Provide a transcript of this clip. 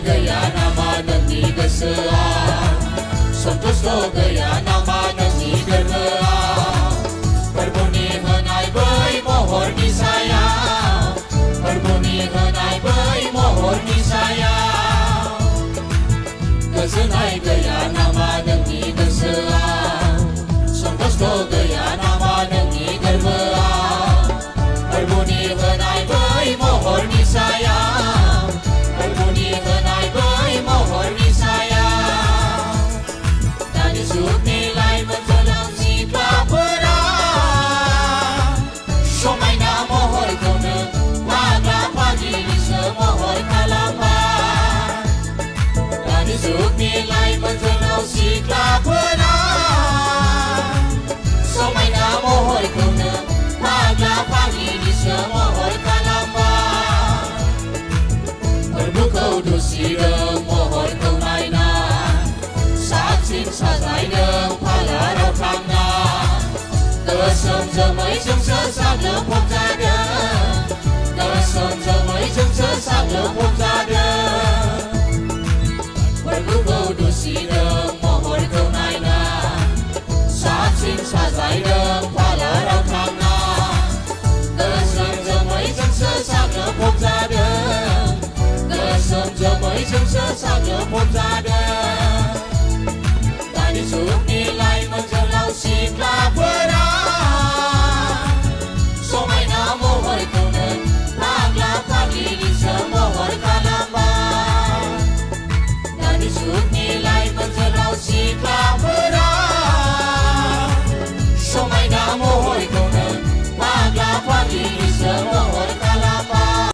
gaya nama demi keseah Santoso gaya nama demi gerbeah Berbunyi henai bai mohon disayang Berbunyi henai bai mohon disayang Kesenai gaya nama demi keseah Santoso gaya nama demi gerbeah Berbunyi henai bai mohon disayang Berbunyi henai bai mohon disayang Dan disut nilai menjelang si kelapera Somai na mohon kena Pada pagi di semohon kalaman Dan disut nilai menjelang si kelapera Somai na mohon kena Pada pagi di semohon kalaman Berbukau dusi deng mohon kau nainan Saksin sazai deng pala rau tangan Kesem jemai jeng sesak lepuk jada Kesem jemai jeng sesak lepuk jada Berbukau dusi deng mohon kau nainan Saksin sazai deng pala rau tangan Kesem jemai jeng sesak lepuk jada Kesem jemai jeng sesak lepuk jada Tadi sup nilai menjelau si kelapera Somai na mohon kunen Pagla pagi di semohon kalaman Tadi sup nilai